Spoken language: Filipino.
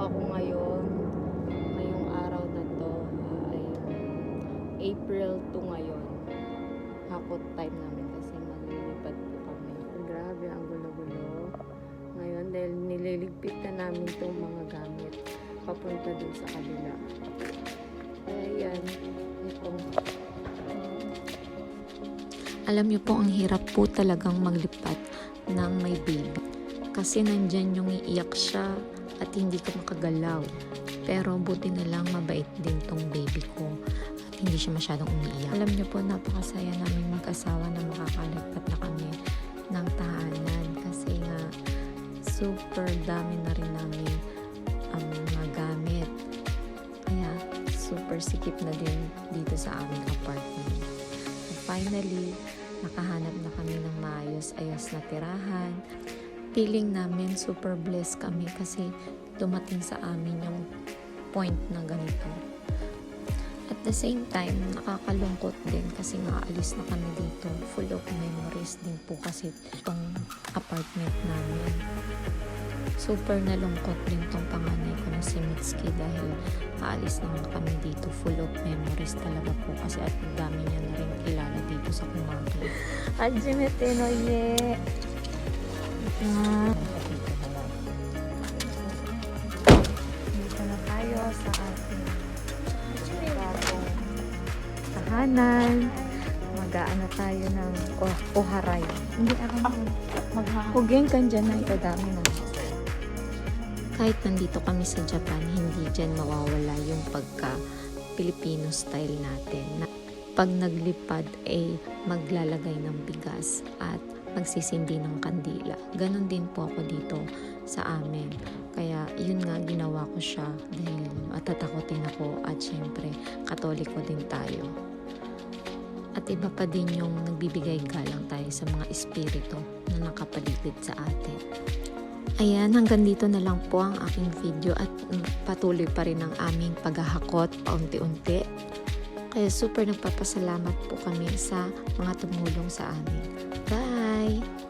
ako ngayon. Ngayong araw na to ay April 2 ngayon. Hakot time namin kasi maglilipad po kami. Grabe, ang gulo-gulo. Ngayon, dahil nililigpit na namin itong mga gamit papunta dun sa kabila. Kaya yan, itong Alam niyo po, ang hirap po talagang maglipat ng may baby. Kasi nandyan yung iiyak siya at hindi ka makagalaw. Pero buti na lang mabait din tong baby ko at hindi siya masyadong umiiyak. Alam niyo po, napakasaya namin mag-asawa na makakalipat na kami ng tahanan. Kasi nga, super dami na rin namin ang mga gamit. Kaya, super sikip na din dito sa aming apartment. Finally, nakahanap na kami ng maayos-ayos na tirahan. Feeling namin super blessed kami kasi dumating sa amin yung point na ganito. At the same time, nakakalungkot din kasi nga alis na kami dito. Full of memories din po kasi itong apartment namin. Super nalungkot din tong panganay ko na si Mitski dahil aalis naman kami dito. Full of memories talaga po kasi at dami niya na rin kilala dito sa Kumaki. Hajimete no ie. Dito na tayo sa ating bagong tahanan. Magaan na tayo ng oharay. Hindi ako maghahugin kan dyan na ito dami na. Kahit nandito kami sa Japan, hindi dyan mawawala yung pagka-Filipino style natin. Na pag naglipad ay maglalagay ng bigas at magsisindi ng kandila. Ganon din po ako dito sa amin. Kaya yun nga ginawa ko siya dahil matatakotin ako at syempre katoliko din tayo. At iba pa din yung nagbibigay galang tayo sa mga espiritu na nakapaligid sa atin. Ayan, hanggang dito na lang po ang aking video at patuloy pa rin ang aming paghahakot paunti-unti. Kaya super nagpapasalamat po kami sa mga tumulong sa amin. Bye!